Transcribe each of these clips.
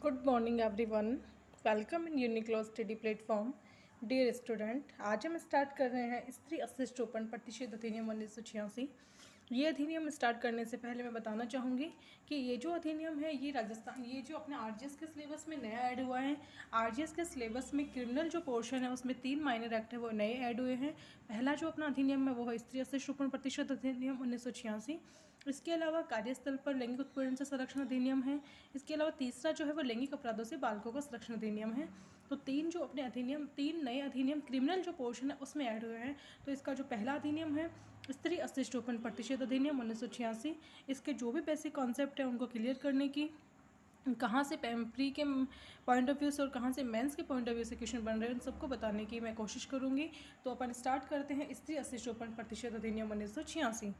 Good morning everyone. Welcome in Uniclo study platform. Dear student, आज हम start कर रहे हैं स्त्री अशिष्ट रोपण प्रतिषेध अधिनियम 1986। ये अधिनियम स्टार्ट करने से पहले मैं बताना चाहूँगी कि ये जो अधिनियम है ये राजस्थान, ये जो अपने आरजीएस के सिलेबस में नया ऐड हुआ है। आरजीएस के सिलेबस में क्रिमिनल जो पोर्शन है उसमें 3 माइनर एक्ट है वो नए ऐड हुए हैं। पहला जो अपना अधिनियम है वो है स्त्री अशिष्ट रोपण प्रतिषेध अधिनियम 1986। इसके अलावा कार्यस्थल पर लैंगिक उत्पीड़न से संरक्षण अधिनियम है। इसके अलावा तीसरा जो है वो लैंगिक अपराधों से बालकों का संरक्षण अधिनियम है। तो तीन जो अपने अधिनियम, 3 नए अधिनियम क्रिमिनल जो पोर्शन है उसमें ऐड हुए हैं। तो इसका जो पहला अधिनियम है स्त्री अशिष्ट रोपण प्रतिषेध अधिनियम 1986, इसके जो भी बेसिक कॉन्सेप्ट है उनको क्लियर करने की, कहाँ से प्री के पॉइंट ऑफ व्यू से और कहाँ से मेंस के पॉइंट ऑफ व्यू से क्वेश्चन बन रहे हैं उन सबको बताने की मैं कोशिश करूँगी। तो अपन स्टार्ट करते हैं स्त्री अशिष्ट रोपण प्रतिषेध अधिनियम 1986।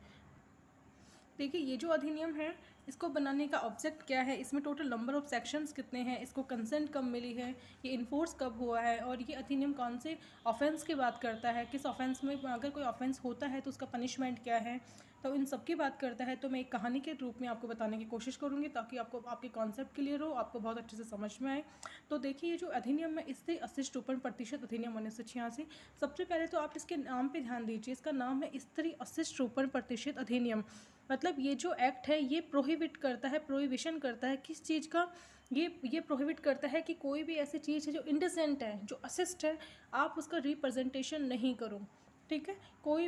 देखिए, ये जो अधिनियम है इसको बनाने का ऑब्जेक्ट क्या है, इसमें टोटल नंबर ऑफ सेक्शंस कितने हैं, इसको कंसेंट कब मिली है, ये इन्फोर्स कब हुआ है, और ये अधिनियम कौन से ऑफेंस की बात करता है, किस ऑफेंस में अगर कोई ऑफेंस होता है तो उसका पनिशमेंट क्या है, तो इन सब की बात करता है। तो मैं एक कहानी के रूप में आपको बताने की कोशिश करूँगी ताकि आपको आपके कॉन्सेप्ट क्लियर हो, आपको बहुत अच्छे से समझ में आए। तो देखिए, ये जो अधिनियम है स्त्री अशिष्ट रोपण प्रतिषेध अधिनियम 1986, सबसे पहले तो आप इसके नाम पे ध्यान दीजिए। इसका नाम है स्त्री अशिष्ट रोपण प्रतिषेध अधिनियम। मतलब ये जो एक्ट है ये प्रोहिबिट करता है, प्रोहिबिशन करता है किस चीज़ का, ये प्रोहिबिट करता है कि कोई भी ऐसी चीज़ है जो इंडिसेंट है, जो असिस्ट है, आप उसका रिप्रेजेंटेशन नहीं करो। ठीक है, कोई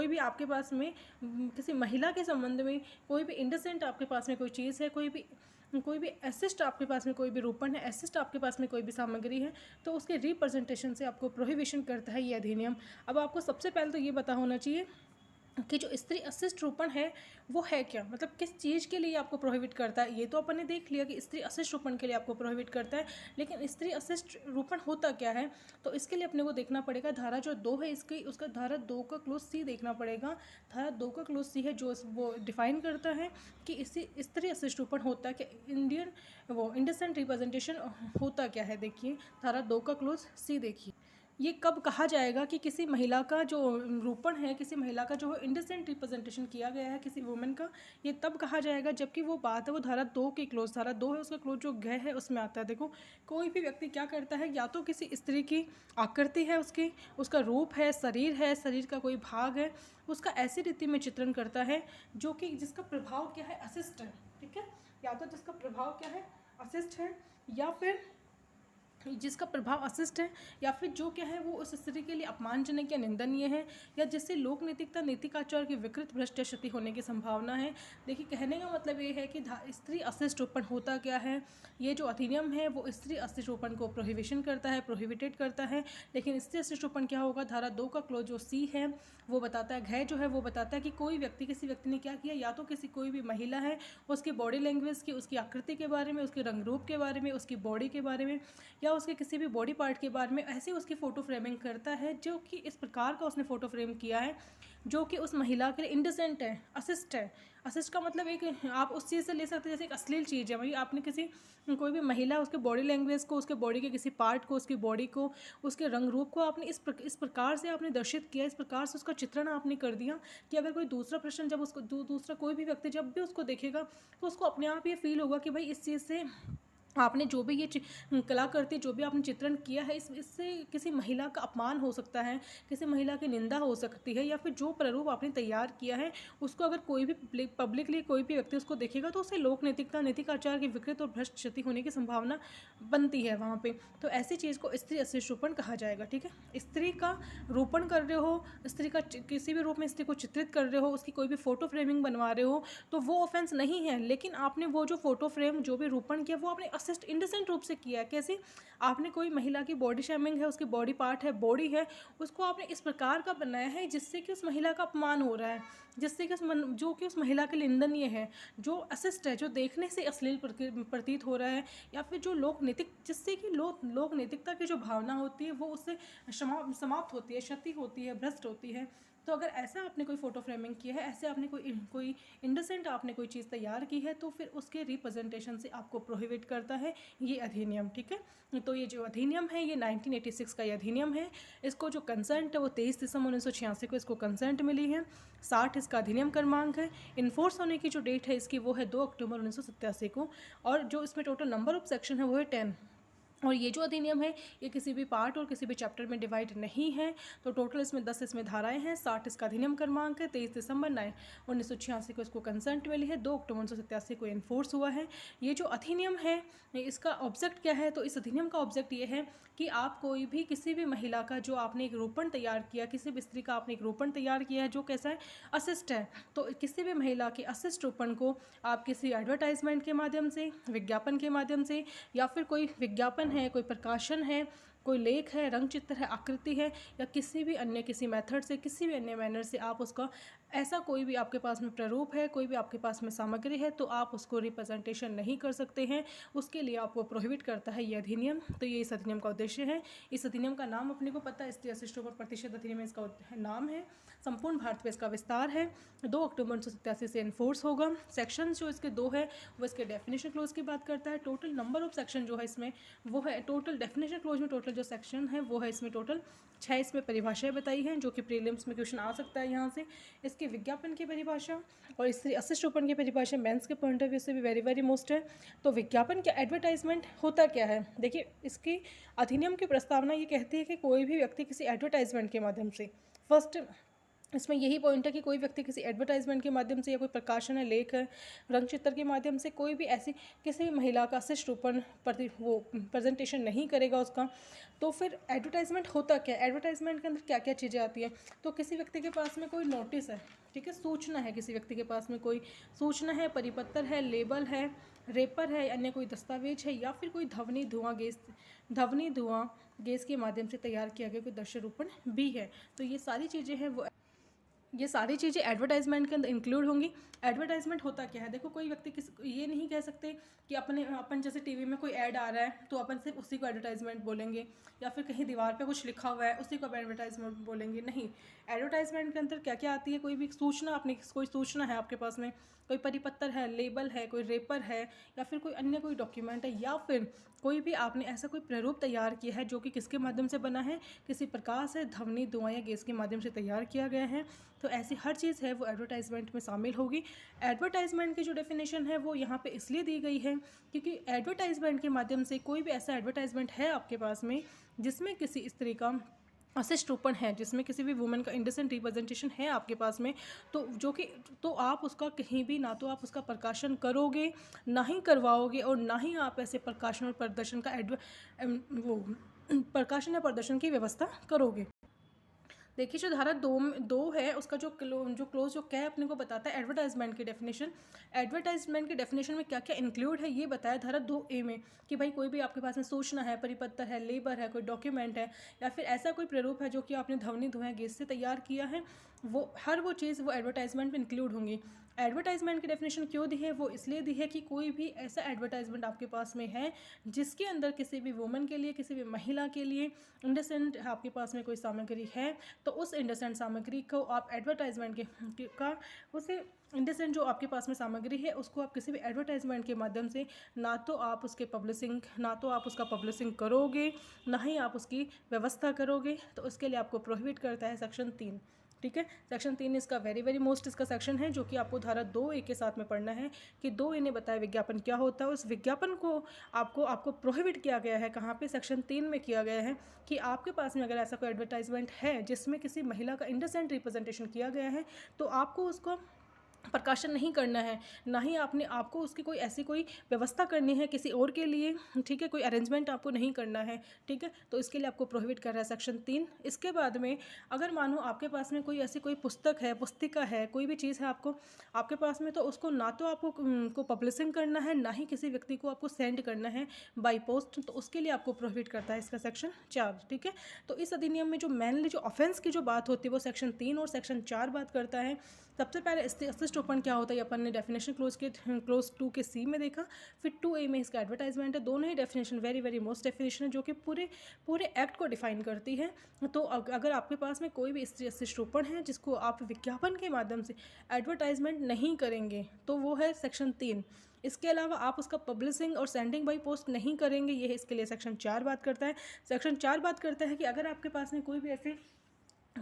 भी आपके पास में किसी महिला के संबंध में कोई भी इंडिसेंट आपके पास में कोई चीज़ है, कोई भी असिस्ट आपके पास में कोई भी रोपण है, असिस्ट आपके पास में कोई भी सामग्री है, तो उसके रिप्रेजेंटेशन से आपको प्रोहिबिशन करता है ये अधिनियम। अब आपको सबसे पहले तो ये पता होना चाहिए कि जो स्त्री अशिष्ट रोपण है वो है क्या, मतलब किस चीज़ के लिए आपको प्रोहिबिट करता है। ये तो अपन ने देख लिया कि स्त्री अशिष्ट रोपण के लिए आपको प्रोहिबिट करता है, लेकिन स्त्री अशिष्ट रोपण होता क्या है, तो इसके लिए अपने को देखना पड़ेगा धारा जो 2 है इसकी, उसका धारा 2 का क्लोज सी देखना पड़ेगा। धारा 2 का क्लोज सी है जो वो डिफाइन करता है कि इसी स्त्री अशिष्ट रोपण होता है कि इंडिसेंट रिप्रेजेंटेशन होता क्या है। देखिए, धारा 2 का क्लोज सी देखिए, ये कब कहा जाएगा कि किसी महिला का जो रोपण है, किसी महिला का जो इंडिसेंट रिप्रेजेंटेशन किया गया है किसी वुमेन का, ये तब कहा जाएगा जबकि वो बात है वो धारा 2 की क्लोज, धारा 2 है उसका क्लोज जो घ है उसमें आता है। देखो, कोई भी व्यक्ति क्या करता है, या तो किसी स्त्री की आकृति है, उसका रूप है, शरीर का कोई भाग है, उसका ऐसी रीति में चित्रण करता है जो कि जिसका प्रभाव क्या है, अशिष्ट है। ठीक है, या तो जिसका प्रभाव क्या है, अशिष्ट है, या फिर जिसका प्रभाव अशिष्ट है, या फिर जो क्या है वो उस स्त्री के लिए अपमानजनक या निंदनीय है, या जिससे लोक नैतिकता नैतिक आचार की विकृत भ्रष्ट या क्षति होने की संभावना है। देखिए, कहने का मतलब ये है कि स्त्री अशिष्ट रोपण होता क्या है। ये जो अधिनियम है वो स्त्री अशिष्ट रोपण को प्रोहिबिशन करता है, प्रोहिबिटेड करता है। लेकिन स्त्री अशिष्ट रोपण क्या होगा, धारा 2 का क्लोज जो सी है वो बताता है, घ जो है वो बताता है कि कोई व्यक्ति, किसी व्यक्ति ने क्या किया, या तो कोई भी महिला है उसकी बॉडी लैंग्वेज की, उसकी आकृति के बारे में, उसके रंग रूप के बारे में, उसकी बॉडी के बारे में, या उसके किसी भी बॉडी पार्ट के बारे में ऐसे उसकी फ़ोटो फ्रेमिंग करता है जो कि इस प्रकार का उसने फ़ोटो फ्रेम किया है जो कि उस महिला के लिए इंडिसेंट है, असिस्ट है। असिस्ट का मतलब एक आप उस चीज़ से ले सकते हैं जैसे एक अश्लील चीज़ है, वही आपने कोई भी महिला, उसके बॉडी लैंग्वेज को, उसके बॉडी के किसी पार्ट को, उसकी बॉडी को, उसके रंग रूप को आपने इस प्रकार से आपने दर्शित किया, इस प्रकार से उसका चित्रण आपने कर दिया कि अगर कोई दूसरा पर्सन जब उसको दूसरा कोई भी व्यक्ति जब भी उसको देखेगा तो उसको अपने आप ये फील होगा कि भाई इस चीज़ से आपने जो भी ये कलाकृति, जो भी आपने चित्रण किया है, इससे किसी महिला का अपमान हो सकता है, किसी महिला की निंदा हो सकती है, या फिर जो प्रारूप आपने तैयार किया है उसको अगर कोई भी पब्लिकली कोई भी व्यक्ति उसको देखेगा तो उससे लोक नैतिकता नैतिक आचार की विकृत और भ्रष्ट क्षति होने की संभावना बनती है वहाँ पे। तो ऐसी चीज़ को स्त्री अशिष्ट रोपण कहा जाएगा। ठीक है, स्त्री का रोपण कर रहे हो, स्त्री का किसी भी रूप में स्त्री को चित्रित कर रहे हो, उसकी कोई भी फोटो फ्रेमिंग बनवा रहे हो, तो वो ऑफेंस नहीं है। लेकिन आपने वो जो फोटो फ्रेम, जो भी रोपण किया, वो आपने असिस्ट इंडिसेंट रूप से किया है। कैसे, आपने कोई महिला की बॉडी शेमिंग है, उसकी बॉडी पार्ट है, बॉडी है, उसको आपने इस प्रकार का बनाया है जिससे कि उस महिला का अपमान हो रहा है, जिससे कि जो कि उस महिला के लिए निंदनीय है, जो असिस्ट है, जो देखने से अश्लील प्रतीत हो रहा है, या फिर जो जिससे कि लोक नैतिकता की जो भावना होती है वो उससे समाप्त होती है, क्षति होती है, भ्रष्ट होती है। तो अगर ऐसा आपने कोई फ़ोटो फ्रेमिंग किया है, ऐसे आपने कोई इंडोसेंट आपने कोई चीज़ तैयार की है, तो फिर उसके रिप्रेजेंटेशन से आपको प्रोहिबिट करता है ये अधिनियम, ठीक है। तो ये जो अधिनियम है ये 1986 का ये अधिनियम है। इसको जो कंसेंट है वो 23 दिसंबर 1986 को इसको कंसेंट मिली है। 60 इसका अधिनियम क्रमांक है। इन्फोर्स होने की जो डेट है इसकी वो है 2 अक्टूबर 1987 को, और जो इसमें टोटल नंबर ऑफ सेक्शन है वो है 10। और ये जो अधिनियम है ये किसी भी पार्ट और किसी भी चैप्टर में डिवाइड नहीं है। तो टोटल इसमें 10 इसमें धाराएं हैं। 60 इसका अधिनियम क्रमांक है। 23 दिसंबर 1986 को इसको कंसेंट मिली है। 2 अक्टूबर 1987 को इन्फोर्स हुआ है। ये जो अधिनियम है इसका ऑब्जेक्ट क्या है, तो इस अधिनियम का ऑब्जेक्ट ये है कि आप कोई भी किसी भी महिला का जो आपने एक रोपण तैयार किया, किसी भी स्त्री का आपने एक रोपण तैयार किया है जो कैसा है, असिस्ट है, तो किसी भी महिला के असिस्ट रोपण को आप किसी एडवर्टाइजमेंट के माध्यम से, विज्ञापन के माध्यम से, या फिर कोई विज्ञापन है, कोई प्रकाशन है, कोई लेख है, रंग चित्र है, आकृति है, या किसी भी अन्य किसी मेथड से, किसी भी अन्य मैनर से आप उसका ऐसा कोई भी आपके पास में प्रारूप है, कोई भी आपके पास में सामग्री है, तो आप उसको रिप्रेजेंटेशन नहीं कर सकते हैं। उसके लिए आपको प्रोहिबिट करता है ये अधिनियम। तो ये इस अधिनियम का उद्देश्य है। इस अधिनियम का नाम अपने को पता है, स्त्री अशिष्ट पर प्रतिशत अधिनियम इसका नाम है। संपूर्ण भारत में इसका विस्तार है। 2 अक्टूबर 1987 से इन्फोर्स होगा। सेक्शन जो इसके 2 है वो इसके डेफिनेशन क्लोज की बात करता है। टोटल नंबर ऑफ सेक्शन जो है इसमें वो है, टोटल डेफिनेशन क्लोज में टोटल जो सेक्शन है वो है इसमें टोटल 6 इसमें परिभाषाएं बताई हैं, जो कि प्रीलिम्स में क्वेश्चन आ सकता है यहाँ से। इसके विज्ञापन की परिभाषा और स्त्री असिस्ट रोपण की परिभाषा मेंस के पॉइंट ऑफ व्यू से भी वेरी वेरी मोस्ट है। तो विज्ञापन क्या, एडवर्टाइजमेंट होता क्या है, देखिए इसकी अधिनियम की प्रस्तावना ये कहती है कि कोई भी व्यक्ति किसी एडवर्टाइजमेंट के माध्यम से, फर्स्ट इसमें यही पॉइंट है कि कोई व्यक्ति किसी एडवर्टाइजमेंट के माध्यम से या कोई प्रकाशन है, लेख है, रंग चित्र के माध्यम से कोई भी ऐसी किसी भी महिला का अशिष्ट रूपण वो प्रेजेंटेशन नहीं करेगा उसका। तो फिर एडवर्टाइजमेंट होता क्या है, एडवर्टाइजमेंट के अंदर क्या क्या चीज़ें आती हैं। तो किसी व्यक्ति के पास में कोई नोटिस है, ठीक है, सूचना है, किसी व्यक्ति के पास में कोई सूचना है, परिपत्र है, लेबल है, रेपर है, अन्य कोई दस्तावेज है, या फिर कोई ध्वनि धुआं गैस के माध्यम से तैयार किया गया कोई दृश्य रूपण भी है। तो ये सारी चीज़ें हैं वो, ये सारी चीज़ें एडवर्टाइजमेंट के अंदर इंक्लूड होंगी। एडवर्टाइजमेंट होता क्या है, देखो कोई व्यक्ति ये नहीं कह सकते कि अपन जैसे टीवी में कोई ऐड आ रहा है तो अपन सिर्फ उसी को एडवर्टाइजमेंट बोलेंगे, या फिर कहीं दीवार पे कुछ लिखा हुआ है उसी को एडवर्टाइजमेंट बोलेंगे, नहीं। एडवर्टाइजमेंट के अंदर क्या क्या आती है, कोई भी सूचना, अपनी कोई सूचना है आपके पास में, कोई परिपत्र है, लेबल है, कोई रेपर है, या फिर कोई अन्य कोई डॉक्यूमेंट है, या फिर कोई भी आपने ऐसा कोई प्रारूप तैयार किया है जो कि किसके माध्यम से बना है, किसी प्रकार से ध्वनि धुआं या गैस के माध्यम से तैयार किया गया है। तो ऐसी हर चीज़ है वो एडवर्टाइजमेंट में शामिल होगी। एडवर्टाइजमेंट की जो डेफिनेशन है वो यहाँ पे इसलिए दी गई है क्योंकि एडवर्टाइजमेंट के माध्यम से कोई भी ऐसा एडवर्टाइजमेंट है आपके पास में जिसमें किसी स्त्री का असिस्ट रूपण है, जिसमें किसी भी वुमेन का इंडिसेंट रिप्रेजेंटेशन है आपके पास में, तो जो कि तो आप उसका कहीं भी ना तो आप उसका प्रकाशन करोगे, ना ही करवाओगे, और ना ही आप ऐसे प्रकाशन और प्रदर्शन का प्रकाशन या प्रदर्शन की व्यवस्था करोगे। देखिए जो धारा दो है उसका जो क्लोज जो क्या है अपने को बताता है एडवर्टाइजमेंट की डेफिनेशन। एडवर्टाइजमेंट की डेफिनेशन में क्या क्या इंक्लूड है ये बताया धारा 2A में कि भाई कोई भी आपके पास में सूचना है, परिपत्र है, लेबर है, कोई डॉक्यूमेंट है, या फिर ऐसा कोई प्रारूप है जो कि आपने ध्वनि धुआं गैस से तैयार किया है, वो हर वो चीज़ वो एडवर्टाइजमेंट में इंक्लूड होंगी। एडवर्टाइजमेंट की डेफिनेशन क्यों दी है, वो इसलिए दी है कि कोई भी ऐसा एडवर्टाइजमेंट आपके पास में है जिसके अंदर किसी भी वुमन के लिए, किसी भी महिला के लिए इंडसेंट आपके पास में कोई सामग्री है, तो उस इंडसेंट सामग्री को आप एडवर्टाइजमेंट का उसे इंडसेंट जो आपके पास में सामग्री है उसको आप किसी भी एडवर्टाइजमेंट के माध्यम से ना तो आप उसका पब्लिशिंग करोगे, ना ही आप उसकी व्यवस्था करोगे। तो उसके लिए आपको प्रोहिबिट करता है सेक्शन 3, ठीक है। सेक्शन 3 इसका वेरी वेरी मोस्ट इसका सेक्शन है जो कि आपको धारा 2A के साथ में पढ़ना है कि 2A ने बताया विज्ञापन क्या होता है। उस विज्ञापन को आपको प्रोहिबिट किया गया है कहाँ पे, सेक्शन 3 में किया गया है कि आपके पास में अगर ऐसा कोई एडवर्टाइजमेंट है जिसमें किसी महिला का इंडसेंट रिप्रेजेंटेशन किया गया है तो आपको उसको प्रकाशन नहीं करना है, ना ही आपको उसकी कोई ऐसी कोई व्यवस्था करनी है किसी और के लिए, ठीक है, कोई अरेंजमेंट आपको नहीं करना है, ठीक है। तो इसके लिए आपको प्रोहिबिट कर रहा है सेक्शन 3। इसके बाद में अगर मानो आपके पास में कोई ऐसी कोई पुस्तक है, पुस्तिका है, कोई भी चीज़ है आपके पास में, तो उसको ना तो आपको पब्लिशिंग करना है, ना ही किसी व्यक्ति को आपको सेंड करना है बाई पोस्ट, तो उसके लिए आपको प्रोहिबिट करता है इसका सेक्शन 4, ठीक है। तो इस अधिनियम में जो मेनली जो ऑफेंस की जो बात होती है वो सेक्शन 3 और सेक्शन 4 बात करता है सबसे पहले असिस्ट ओपन क्या होता है, अपन ने डेफिनेशन क्लोज 2 के सी में देखा, फिर 2A में इसका एडवर्टाइजमेंट है। दोनों ही definition very very most definition है जो कि पूरे पूरे एक्ट को डिफाइन करती है। तो अगर आपके पास में कोई भी स्त्री असिस्ट ओपन है जिसको आप विज्ञापन के माध्यम से एडवर्टाइजमेंट नहीं करेंगे तो वो है सेक्शन 3। इसके अलावा आप उसका पब्लिशिंग और सेंडिंग बाई पोस्ट नहीं करेंगे, ये इसके लिए सेक्शन 4 बात करता है। सेक्शन 4 बात करता है कि अगर आपके पास में कोई भी ऐसे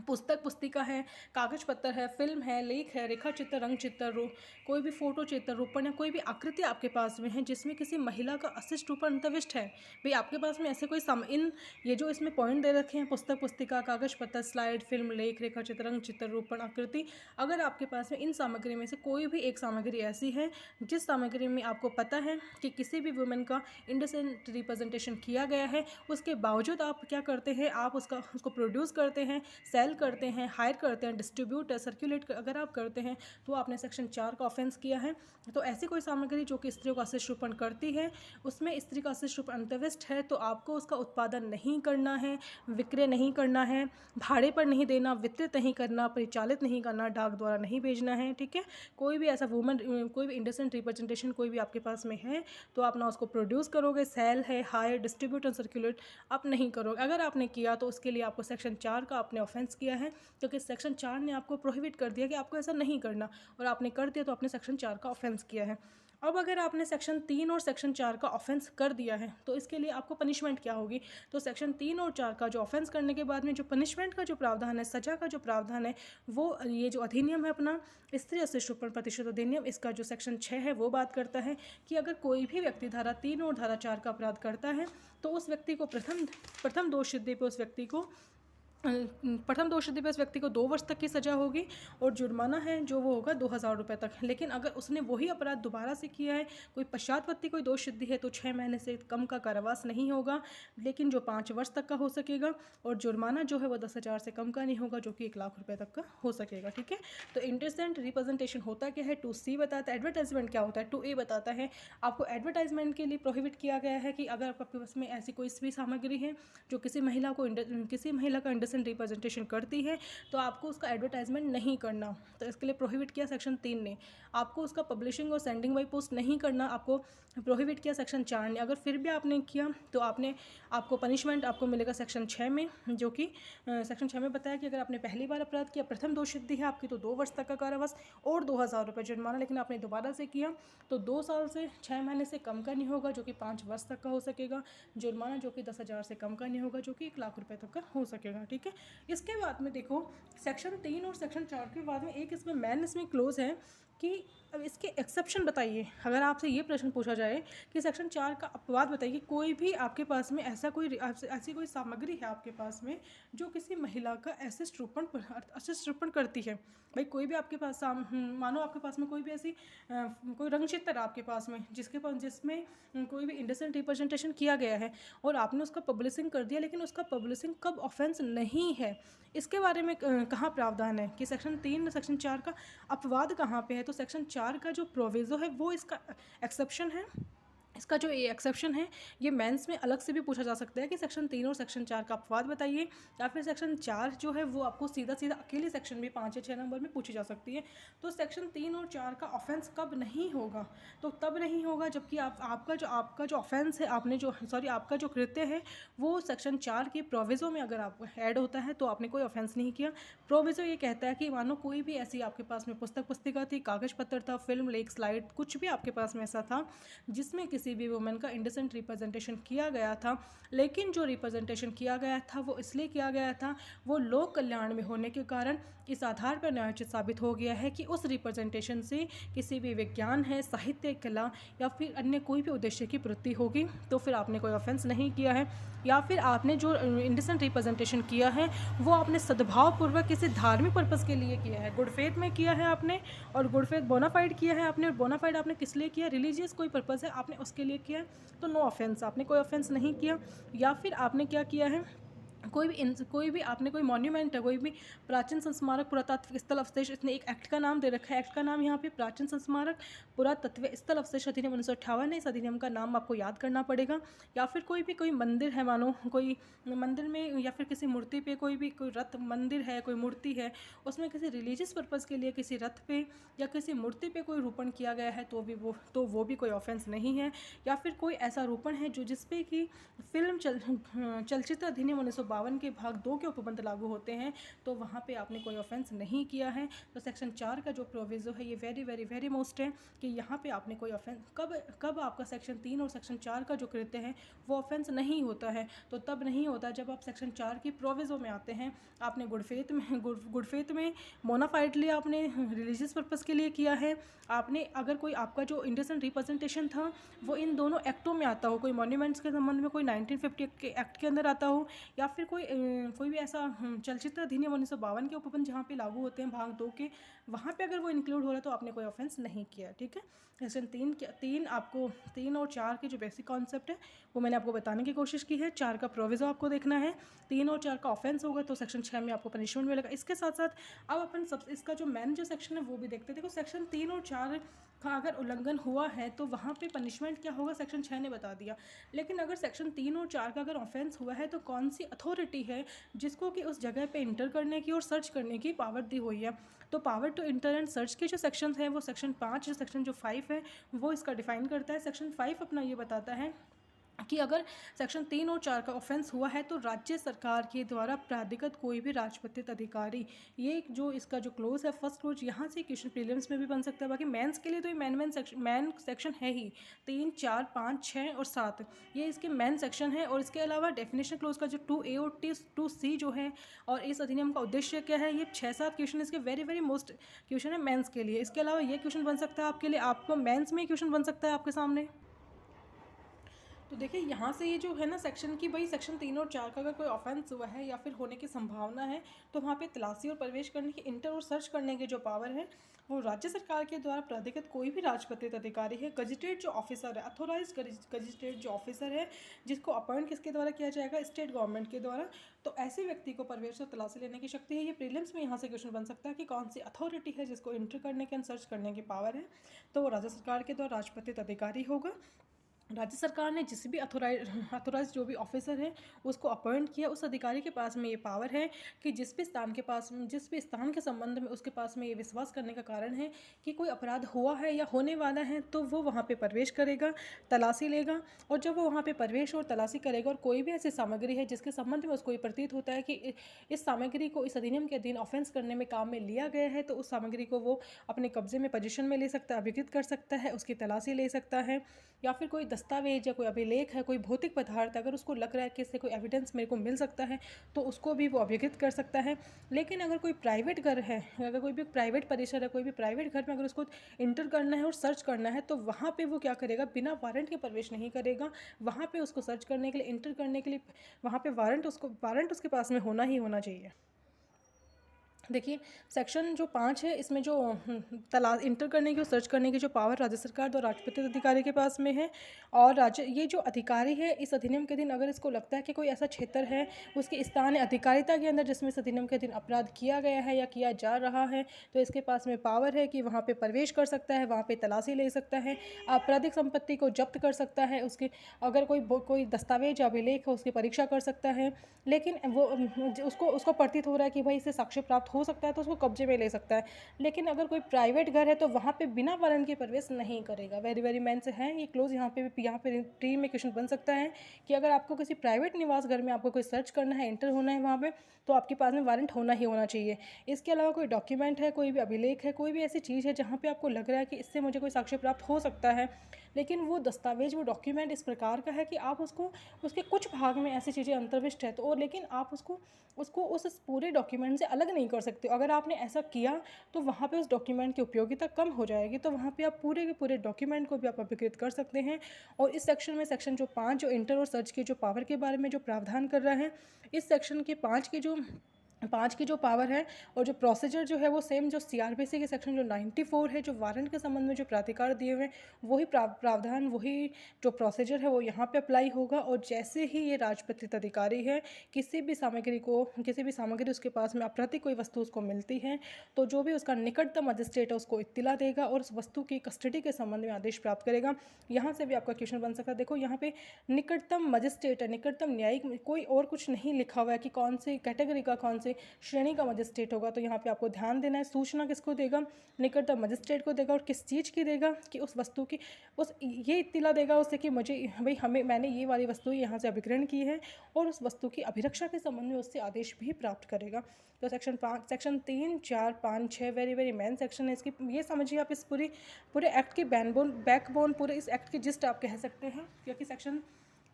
पुस्तक पुस्तिका है, कागज पत्तर है, फिल्म है, लेख है, रेखा चित्र, रंग चित्र, कोई भी फोटो चित्र रूपण या कोई भी आकृति आपके पास में है जिसमें किसी महिला का अशिष्ट रूपण अंतर्विष्ट है, भाई आपके पास में ऐसे कोई इन ये जो इसमें पॉइंट दे रखे हैं, पुस्तक पुस्तिका, कागज पत्तर, स्लाइड, फिल्म, लेख, रेखा चित्र, रंग चित्र, रूपण, आकृति, अगर आपके पास में इन सामग्री में से कोई भी एक सामग्री ऐसी है जिस सामग्री में आपको पता है कि किसी भी वुमेन का इंडिसेंट रिप्रेजेंटेशन किया गया है, उसके बावजूद आप क्या करते हैं, आप उसको प्रोड्यूस करते हैं, सेल करते हैं, हायर करते हैं, डिस्ट्रीब्यूट सर्कुलेट अगर आप करते हैं तो आपने सेक्शन 4 का ऑफेंस किया है। तो ऐसी कोई सामग्री जो कि स्त्रियों का अशिष्ट रूपण करती है, उसमें स्त्री का अशिष्ट रूपण अंतर्विष्ट है, तो आपको उसका उत्पादन नहीं करना है, विक्रय नहीं करना है, भाड़े पर नहीं देना, वितरित नहीं करना, परिचालित नहीं करना, डाक द्वारा नहीं भेजना है। ठीक है, कोई भी ऐसा वुमन कोई भी इंडिसेंट रिप्रेजेंटेशन कोई भी आपके पास में है तो आप ना उसको प्रोड्यूस करोगे, सेल है, हायर, डिस्ट्रीब्यूट और सर्कुलेट आप नहीं करोगे। अगर आपने किया तो उसके लिए आपको सेक्शन 4 का आपने ऑफेंस किया है, क्योंकि सेक्शन 4 ने आपको प्रोहिबिट कर दिया कि आपको ऐसा नहीं करना, और आपने कर दिया तो आपने सेक्शन 4 का ऑफेंस किया है। अब अगर आपने सेक्शन 3 और सेक्शन 4 का ऑफेंस कर दिया है तो इसके लिए आपको पनिशमेंट क्या होगी, तो सेक्शन 3 और 4 का जो ऑफेंस करने के बाद में जो पनिशमेंट का जो प्रावधान है, सजा का जो प्रावधान है, वो ये जो अधिनियम है अपना स्त्री अशिष्ट रूपण प्रतिशत अधिनियम, इसका जो सेक्शन 6 है वो बात करता है कि अगर कोई भी व्यक्ति धारा 3 और धारा 4 का अपराध करता है तो उस व्यक्ति को प्रथम दोष सिद्धि पे उस व्यक्ति को प्रथम दोष सिद्धि पे उस व्यक्ति को 2 वर्ष तक की सज़ा होगी और जुर्माना है जो वो होगा 2000 रुपये तक। लेकिन अगर उसने वही अपराध दोबारा से किया है, कोई पश्चातवर्ती कोई दोष सिद्धि है, तो 6 महीने से कम का कारावास नहीं होगा, लेकिन जो 5 वर्ष तक का हो सकेगा, और जुर्माना जो है वो 10,000 से कम का नहीं होगा, जो कि 1 लाख रुपये तक का हो सकेगा। ठीक है, तो इंडिसेंट रिप्रेजेंटेशन होता क्या है, 2C बताता है। एडवर्टाइजमेंट क्या होता है, 2A बताता है। आपको एडवर्टाइजमेंट के लिए प्रोहिबिट किया गया है कि अगर आपके पास में ऐसी कोई भी सामग्री है जो किसी महिला का रिप्रेजेंटेशन करती है तो आपको उसका एडवर्टाइजमेंट नहीं करना, तो इसके लिए प्रोहिबिट किया सेक्शन 3 ने। आपको उसका पब्लिशिंग और सेंडिंग बाई पोस्ट नहीं करना, आपको प्रोहिबिट किया सेक्शन 4 ने। अगर फिर भी आपने किया तो आपको पनिशमेंट आपको मिलेगा सेक्शन 6 में, जो कि सेक्शन 6 में बताया कि अगर आपने पहली बार अपराध किया, प्रथम दोष सिद्धि है आपकी, तो 2 वर्ष तक का कारावास और 2000 रुपये जुर्माना। लेकिन आपने दोबारा से किया तो 2 साल से 6 महीने से कम का नहीं होगा, जो कि 5 वर्ष तक का हो सकेगा, जुर्माना जो कि 10,000 से कम का नहीं होगा, जो कि 1 लाख रुपये तक का हो सकेगा। ठीक है, इसके बाद में देखो सेक्शन 3 और सेक्शन 4 के बाद में एक इसमें क्लोज है कि अब इसके एक्सेप्शन बताइए। अगर आपसे ये प्रश्न पूछा जाए कि सेक्शन 4 का अपवाद बताइए, कोई भी आपके पास में ऐसी कोई सामग्री है आपके पास में जो किसी महिला का अशिष्ट रूपण करती है, भाई कोई भी आपके पास मानो आपके पास में कोई भी ऐसी कोई रंग चित्र आपके पास में जिसमें कोई भी इंडिसेंट रिप्रेजेंटेशन किया गया है और आपने उसका पब्लिशिंग कर दिया, लेकिन उसका पब्लिशिंग कब ऑफेंस नहीं है, इसके बारे में कहाँ प्रावधान है कि सेक्शन 3 सेक्शन 4 का अपवाद कहाँ पे है। तो सेक्शन 4 का जो प्रोविज़ो है वो इसका एक्सेप्शन है। इसका जो ये एक्सेप्शन है ये मेंस में अलग से भी पूछा जा सकता है कि सेक्शन 3 और सेक्शन 4 का अपवाद बताइए, या फिर सेक्शन 4 जो है वो आपको सीधा अकेले सेक्शन में 5 या 6 नंबर में पूछी जा सकती है। तो सेक्शन 3 और 4 का ऑफेंस कब नहीं होगा, तो तब नहीं होगा जबकि आपका जो ऑफेंस है आपका जो कृत्य है वो सेक्शन 4 की प्रोविज़ो में अगर आप ऐड होता है तो आपने कोई ऑफेंस नहीं किया। प्रोविज़ो ये कहता है कि मानो कोई भी ऐसी आपके पास में पुस्तक पुस्तिका थी, कागज पत्र था, फिल्म, लेख, स्लाइड, कुछ भी आपके पास में ऐसा था जिसमें किसी भी वुमेन का इंडिसेंट रिप्रेजेंटेशन किया गया था, लेकिन जो रिप्रेजेंटेशन किया गया था वो इसलिए किया गया था, वो लोक कल्याण में होने के कारण इस आधार पर न्यायोचित साबित हो गया है कि उस रिप्रेजेंटेशन से किसी भी विज्ञान है, साहित्य, कला या फिर अन्य कोई भी उद्देश्य की पूर्ति होगी, तो फिर आपने कोई ऑफेंस नहीं किया है। या फिर आपने जो इंडिसेंट रिप्रेजेंटेशन किया है वो आपने सद्भावपूर्वक किसी धार्मिक पर्पज़ के लिए किया है, गुड फेथ में किया है आपने, और गुड फेथ बोनाफाइड किया है आपने, और बोनाफाइड आपने किस लिए किया, रिलीजियस कोई पर्पज़ है आपने उसके लिए किया, तो नो ऑफेंस, आपने कोई ऑफेंस नहीं किया। या फिर आपने क्या किया है कोई भी आपने कोई मॉन्यूमेंट है, कोई भी प्राचीन संस्मारक पुरातात्विक स्थल अवशेष, इसने एक एक्ट का नाम दे रखा है, एक्ट का नाम यहाँ पे प्राचीन संस्मारक पुरातत्व स्थल अवशेष अधिनियम 1958 है। इस अधिनियम का नाम आपको याद करना पड़ेगा। या फिर कोई मंदिर है, मानो कोई मंदिर में या फिर किसी मूर्ति पे कोई रथ मंदिर है, कोई मूर्ति है, उसमें किसी रिलीजियस पर्पज़ के लिए किसी रथ पे या किसी मूर्ति पे कोई रूपण किया गया है तो वो भी कोई ऑफेंस नहीं है। या फिर कोई ऐसा रूपण है जिसपे कि फिल्म चलचित्र अधिनियम 1952 के भाग 2 के उपबंध लागू होते हैं, तो वहाँ पे आपने कोई ऑफेंस नहीं किया है। तो सेक्शन 4 का जो प्रोविज़ो है ये वेरी वेरी वेरी मोस्ट है कि यहाँ पे आपने कोई ऑफेंस कब आपका सेक्शन 3 और सेक्शन 4 का जो कृत्य है वो ऑफेंस नहीं होता है। तो तब नहीं होता जब आप सेक्शन 4 की प्रोविज़ो में आते हैं। आपने गुड फेथ में मोनाफाइडली आपने रिलीजियस पर्पज़ के लिए किया है। आपने अगर कोई आपका जो इंडसेंट रिप्रेजेंटेशन था वो इन दोनों एक्टों में आता हो, कोई मॉन्यूमेंट्स के संबंध में कोई 1950 के एक्ट के अंदर आता हो, या फिर कोई भी ऐसा चलचित्र अधिनियम 1952 के उपबंध जहाँ पे लागू होते हैं भाग 2 के, वहाँ पे अगर वो इंक्लूड हो रहा है तो आपने कोई ऑफेंस नहीं किया। ठीक है। सेक्शन 3 और 4 के जो बेसिक कॉन्सेप्ट है वो मैंने आपको बताने की कोशिश की है। 4 का प्रोविज़ो आपको देखना है, 3 और 4 का ऑफेंस होगा तो सेक्शन 6 में आपको पनिशमेंट मिलेगा। इसके साथ साथ अब अपन इसका जो मेन जो सेक्शन है वो भी देखते हैं। देखो सेक्शन 3 और 4 का अगर उल्लंघन हुआ है तो वहाँ पे पनिशमेंट क्या होगा सेक्शन 6 ने बता दिया। लेकिन अगर सेक्शन 3 और 4 का अगर ऑफेंस हुआ है तो कौन सी अथॉरिटी है जिसको कि उस जगह पे इंटर करने की और सर्च करने की पावर दी हुई है। तो power to enter and search के जो सेक्शन हैं वो सेक्शन 5 या सेक्शन जो 5 है वो इसका डिफाइन करता है। सेक्शन 5 अपना ये बताता है कि अगर सेक्शन 3 और 4 का ऑफेंस हुआ है तो राज्य सरकार के द्वारा प्राधिकृत कोई भी राजपत्रित अधिकारी, ये जो इसका जो क्लोज है फर्स्ट क्लोज, यहाँ से क्वेश्चन प्रीलिम्स में भी बन सकता है। बाकी मेंस के लिए तो ये मेन सेक्शन है ही 3, 4, 5, 6 और 7, ये इसके मेन सेक्शन है। और इसके अलावा डेफिनेशन क्लोज का जो 2A और 2C जो है, और इस अधिनियम का उद्देश्य क्या है, ये 6-7 क्वेश्चन इसके वेरी वेरी मोस्ट क्वेश्चन है मेंस के लिए। इसके अलावा ये क्वेश्चन बन सकता है आपके लिए, आपको मेंस में क्वेश्चन बन सकता है आपके सामने। तो देखिए यहाँ से ये जो है ना सेक्शन की, भाई सेक्शन 3 और 4 का अगर कोई ऑफेंस हुआ है या फिर होने की संभावना है तो वहाँ पे तलाशी और प्रवेश करने की, इंटर और सर्च करने की जो पावर है वो राज्य सरकार के द्वारा प्राधिकृत कोई भी राजपत्रित अधिकारी है, गजिटेड जो ऑफिसर है, अथोराइज गजिटेड जो ऑफिसर है, जिसको अपॉइंट किसके द्वारा किया जाएगा, स्टेट गवर्नमेंट के द्वारा। तो ऐसे व्यक्ति को प्रवेश और तलाशी लेने की शक्ति है। ये प्रीलिम्स में यहाँ से क्वेश्चन बन सकता है कि कौन सी अथॉरिटी है जिसको इंटर करने के एंड सर्च करने की पावर है, तो वो राज्य सरकार के द्वारा राजपत्रित अधिकारी होगा। राज्य सरकार ने जिस भी अथोराइज जो भी ऑफिसर है उसको अपॉइंट किया, उस अधिकारी के पास में ये पावर है कि जिस भी स्थान के संबंध में उसके पास में ये विश्वास करने का कारण है कि कोई अपराध हुआ है या होने वाला है, तो वो वहाँ पे प्रवेश करेगा, तलाशी लेगा। और जब वो वहाँ पे प्रवेश और तलाशी करेगा और कोई भी ऐसी सामग्री है जिसके संबंध में उसको ये प्रतीत होता है कि इस सामग्री को इस अधिनियम के अधीन ऑफेंस करने में काम में लिया गया है, तो उस सामग्री को वो अपने कब्जे में पोजीशन में ले सकता है, अभिकृत कर सकता है, उसकी तलाशी ले सकता है। या फिर कोई दस्तावेज या कोई अभिलेख है, कोई भौतिक पदार्थ, अगर उसको लग रहा है कि इससे कोई एविडेंस मेरे को मिल सकता है तो उसको भी वो अभिकृत कर सकता है। लेकिन अगर कोई प्राइवेट घर है, अगर कोई भी प्राइवेट परिसर है, कोई भी प्राइवेट घर में अगर उसको इंटर करना है और सर्च करना है तो वहाँ पे वो क्या करेगा, बिना वारंट के प्रवेश नहीं करेगा। वहाँ पे उसको सर्च करने के लिए, इंटर करने के लिए वहाँ पे वारंट उसके पास में होना ही होना चाहिए। देखिए सेक्शन जो 5 है इसमें जो इंटर करने की और सर्च करने की जो पावर राज्य सरकार द्वारा राजपत्रित अधिकारी के पास में है। और ये जो अधिकारी है इस अधिनियम के अधीन अगर इसको लगता है कि कोई ऐसा क्षेत्र है उसके स्थान अधिकारिता के अंदर जिसमें इस अधिनियम के अधीन अपराध किया गया है या किया जा रहा है, तो इसके पास में पावर है कि वहाँ पे प्रवेश कर सकता है, वहाँ पे तलाशी ले सकता है, आपराधिक संपत्ति को जब्त कर सकता है, उसके अगर कोई दस्तावेज या अभिलेख है उसकी परीक्षा कर सकता है। लेकिन वो उसको प्रतीत हो रहा है कि भाई इससे साक्ष्य प्राप्त हो सकता है तो उसको कब्जे में ले सकता है। लेकिन अगर कोई प्राइवेट घर है तो वहाँ पे बिना वारंट के प्रवेश नहीं करेगा। वेरी वेरी मेन से है ये क्लोज। यहाँ पे प्री में क्वेश्चन बन सकता है कि अगर आपको किसी प्राइवेट निवास घर में आपको कोई सर्च करना है, एंटर होना है वहाँ पे, तो आपके पास में वारंट होना ही होना चाहिए। इसके अलावा कोई डॉक्यूमेंट है, कोई भी अभिलेख है, कोई भी ऐसी चीज़ है जहाँ पे आपको लग रहा है कि इससे मुझे कोई साक्ष्य प्राप्त हो सकता है, लेकिन वो दस्तावेज वो डॉक्यूमेंट इस प्रकार का है कि आप उसके कुछ भाग में ऐसी चीज़ें अंतर्विष्ट है, तो और लेकिन आप उसको उस पूरे डॉक्यूमेंट से अलग नहीं कर सकते। अगर आपने ऐसा किया तो वहाँ पे उस डॉक्यूमेंट की उपयोगिता कम हो जाएगी, तो वहाँ पे आप पूरे के पूरे डॉक्यूमेंट को भी आप अभिकृत कर सकते हैं। और इस सेक्शन में सेक्शन जो 5 जो इंटर और सर्च की जो पावर के बारे में जो प्रावधान कर रहा है, इस सेक्शन के 5 के जो 5 की जो पावर है और जो प्रोसीजर जो है वो सेम जो सीआरपीसी के सेक्शन जो 94 है, जो वारंट के संबंध में जो प्राधिकार दिए हुए हैं, वही प्रावधान, वही जो प्रोसीजर है वो यहाँ पे अप्लाई होगा। और जैसे ही ये राजपत्रित अधिकारी है, किसी भी सामग्री उसके पास में आपराधिक कोई वस्तु उसको मिलती है, तो जो भी उसका निकटतम मजिस्ट्रेट है उसको इत्तिला देगा और उस वस्तु की कस्टडी के संबंध में आदेश प्राप्त करेगा। यहाँ से भी आपका क्वेश्चन बन सकता है। देखो यहाँ पे निकटतम मजिस्ट्रेट है, निकटतम न्यायिक, कोई और कुछ नहीं लिखा हुआ है कि कौन सी कैटेगरी का, कौन सी श्रेणी का मजिस्ट्रेट होगा। तो यहाँ पे आपको ध्यान देना है, सूचना किसको देगा, निकटतम मजिस्ट्रेट को देगा। और किस चीज़ की देगा, कि उस वस्तु की, उस ये इत्तिला देगा उसे कि मुझे भाई मैंने ये वाली वस्तु यहाँ से अभिग्रहण की है, और उस वस्तु की अभिरक्षा के संबंध में उससे आदेश भी प्राप्त करेगा। तो section 3, 4, 5, 6 very very main section है इसकी। ये समझिए आप इस पूरे एक्ट की बैकबोन, पूरे इस एक्ट की जिस्ट आप कह सकते हैं, क्योंकि सेक्शन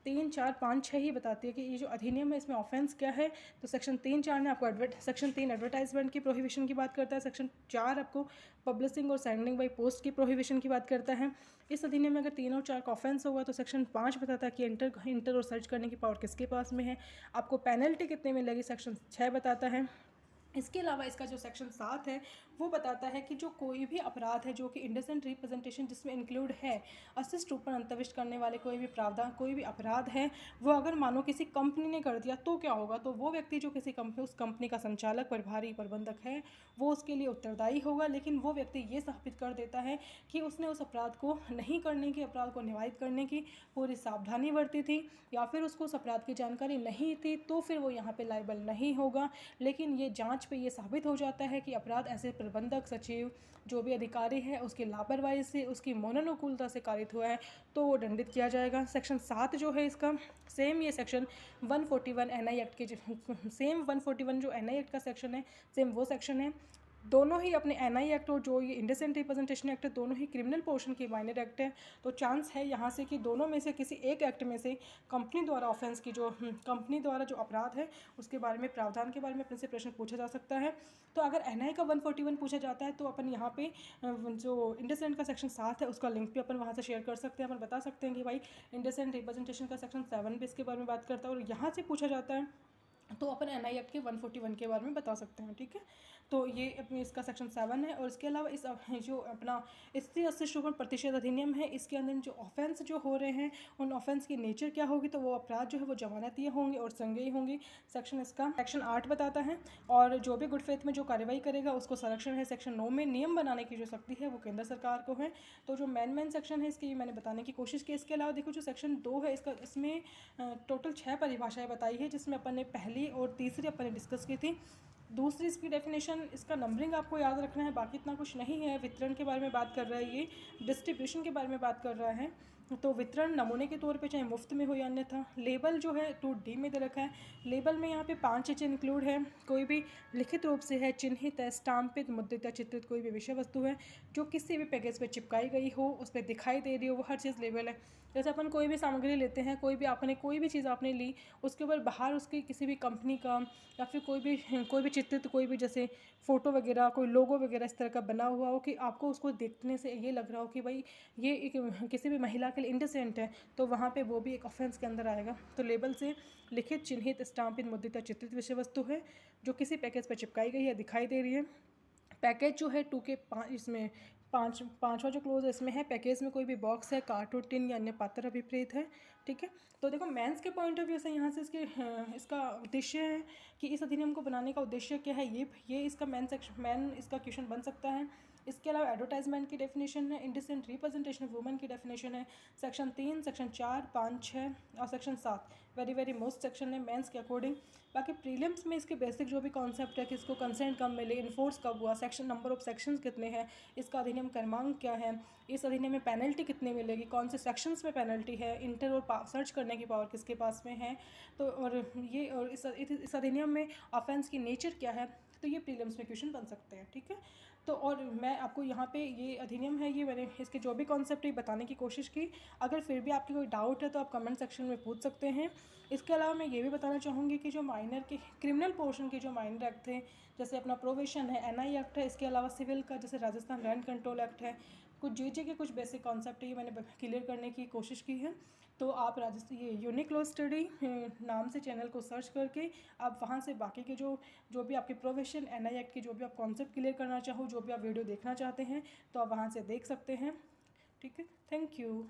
3, 4, 5, 6 ही बताती है कि ये जो अधिनियम है इसमें ऑफेंस क्या है। तो सेक्शन 3, 4 ने आपको सेक्शन 3 एडवर्टाइजमेंट की प्रोहिबिशन की बात करता है, सेक्शन 4 आपको पब्लिशिंग और सेंडिंग बाई पोस्ट की प्रोहिबिशन की बात करता है। इस अधिनियम में अगर 3 और 4 का ऑफेंस होगा तो सेक्शन 5 बताता है कि इंटर और सर्च करने की पावर किसके पास में है, आपको पेनल्टी कितने मिलेगी, सेक्शन 6 बताता है। इसके अलावा इसका जो सेक्शन 7 है वो बताता है कि जो कोई भी अपराध है जो कि इंडिसेंट रिप्रेजेंटेशन जिसमें इंक्लूड है, अशिष्ट रूप अंतविष्ट करने वाले कोई भी प्रावधान, कोई भी अपराध है, वो अगर मानो किसी कंपनी ने कर दिया तो क्या होगा। तो वो व्यक्ति जो किसी कंपनी, उस कंपनी का संचालक, प्रभारी, प्रबंधक है, वो उसके लिए उत्तरदायी होगा। लेकिन वो व्यक्ति ये साबित कर देता है कि उसने उस अपराध को नहीं करने की, अपराध को निवारित करने की पूरी सावधानी बरती थी, या फिर उसको उस अपराध की जानकारी नहीं थी, तो फिर वो यहाँ पे लायबल नहीं होगा। लेकिन ये जांच पे ये साबित हो जाता है कि अपराध ऐसे प्रबंधक, सचिव, जो भी अधिकारी है, उसकी लापरवाही से, उसकी मौनानुकूलता से कारित हुआ है, तो वो दंडित किया जाएगा। सेक्शन 7 जो है इसका, सेम ये सेक्शन 141 एनआई एक्ट के, सेम 141 जो एनआई एक्ट का सेक्शन है, सेम वो सेक्शन है। दोनों ही अपने एनआई एक्ट और जो ये इंडिसेंट रिप्रेजेंटेशन एक्ट है, दोनों ही क्रिमिनल पोर्शन के माइनर एक्ट है। तो चांस है यहाँ से कि दोनों में से किसी एक एक्ट में से कंपनी द्वारा ऑफेंस की, जो कंपनी द्वारा जो अपराध है उसके बारे में, प्रावधान के बारे में अपने से प्रश्न पूछा जा सकता है। तो अगर एनआई का 141 पूछा जाता है तो अपन यहाँ पे जो इंडिसेंट का सेक्शन 7 है उसका लिंक भी अपन वहाँ से शेयर कर सकते हैं। अपन बता सकते हैं कि भाई इंडिसेंट रिप्रेजेंटेशन का सेक्शन 7 भी इसके बारे में बात करता है, और यहाँ से पूछा जाता है तो अपन एनआई एक्ट के 141 के बारे में बता सकते हैं। ठीक है, तो ये अपनी इसका सेक्शन 7 है। और इसके अलावा इस जो अपना 80-80% अधिनियम है, इसके अंदर जो ऑफेंस जो हो रहे हैं उन ऑफेंस की नेचर क्या होगी, तो वो अपराध जो है वो जमानतीय होंगे और संज्ञेय होंगी। सेक्शन 8 बताता है। और जो भी गुड फेथ में जो कार्रवाई करेगा उसको संरक्षण है। सेक्शन 9 में नियम बनाने की जो शक्ति है वो केंद्र सरकार को है। तो जो मेन सेक्शन है इसकी मैंने बताने की कोशिश की। इसके अलावा देखो जो सेक्शन 2 है इसमें टोटल 6 परिभाषाएं बताई है, जिसमें अपन ने पहली और तीसरी अपन ने डिस्कस की थी। दूसरी इसकी डेफिनेशन, इसका नंबरिंग आपको याद रखना है, बाकी इतना कुछ नहीं है। वितरण के बारे में बात कर रहा है, ये डिस्ट्रीब्यूशन के बारे में बात कर रहा है। तो वितरण नमूने के तौर पे चाहे मुफ्त में हो या अन्यथा। लेबल जो है 2D में दे रखा है। लेबल में यहाँ पे 5 चीज़ें इंक्लूड है। कोई भी लिखित रूप से है, चिन्हित है, स्टाम्पित, मुद्रित या चित्रित कोई भी विषय वस्तु है जो किसी भी पैकेज पे चिपकाई गई हो, उस पर दिखाई दे रही हो, वो हर चीज़ लेबल है। जैसे अपन कोई भी सामग्री लेते हैं, कोई भी चीज़ आपने ली, उसके ऊपर बाहर उसकी किसी भी कंपनी का या फिर कोई भी चित्रित, कोई भी जैसे फ़ोटो वगैरह, कोई लोगो वगैरह इस तरह का बना हुआ हो कि आपको उसको देखने से ये लग रहा हो कि भाई ये एक किसी भी महिला के लिए इंडिसेंट है, तो वहाँ पे वो भी एक ऑफेंस के अंदर आएगा। तो लेबल से लिखित, चिन्हित, स्टाम्पित, मुद्रित या चित्रित विषय वस्तु है जो किसी पैकेज पर चिपकाई गई है, दिखाई दे रही है। पैकेज जो है 2 के 5, इसमें पाँचवा जो क्लोज है इसमें है, पैकेज में कोई भी बॉक्स है, कार्टून, टिन या अन्य पात्र अभिप्रेत है। ठीक है, तो देखो मेंस के पॉइंट ऑफ व्यू से यहाँ से इसका उद्देश्य है कि इस अधिनियम को बनाने का उद्देश्य क्या है, ये इसका मेन इसका क्वेश्चन बन सकता है। इसके अलावा एडवर्टाइजमेंट की डेफिनेशन है, इंडिसेंट रिप्रेजेंटेशन ऑफ वुमेन की डेफिनेशन है, सेक्शन 3, सेक्शन 4, 5, 6 और section 7 very very most section है मेंस के अकॉर्डिंग। बाकी प्रीलिम्स में इसके बेसिक जो भी कॉन्सेप्ट है कि इसको कंसेंट कब मिले, इन्फोर्स कब हुआ, सेक्शन नंबर ऑफ सेक्शंस कितने हैं, इसका अधिनियम क्रमांक क्या है, इस अधिनियम में पेनल्टी कितनी मिलेगी, कौन से सेक्शंस में पेनल्टी है, इंटर और सर्च करने की पावर किसके पास में है, तो और इस अधिनियम में ऑफेंस की नेचर क्या है, तो ये प्रीलिम्स में क्वेश्चन बन सकते हैं। ठीक है, तो और मैं आपको यहाँ पे ये अधिनियम है, ये मैंने इसके जो भी कॉन्सेप्ट है बताने की कोशिश की। अगर फिर भी आपकी कोई डाउट है तो आप कमेंट सेक्शन में पूछ सकते हैं। इसके अलावा मैं ये भी बताना चाहूँगी कि जो माइनर के क्रिमिनल पोर्शन के जो माइनर एक्ट थे, जैसे अपना प्रोविशन है, एनआई एक्ट है, इसके अलावा सिविल का जैसे राजस्थान लैंड कंट्रोल एक्ट है, कुछ जीके के कुछ बेसिक कॉन्सेप्ट ये मैंने क्लियर करने की कोशिश की है। तो आप राजस्थान ये यूनिक लॉ स्टडी नाम से चैनल को सर्च करके आप वहाँ से बाकी के जो भी आपके प्रोफेशन NI एक्ट की जो भी आप कॉन्सेप्ट क्लियर करना चाहो, जो भी आप वीडियो देखना चाहते हैं, तो आप वहाँ से देख सकते हैं। ठीक है, थैंक यू।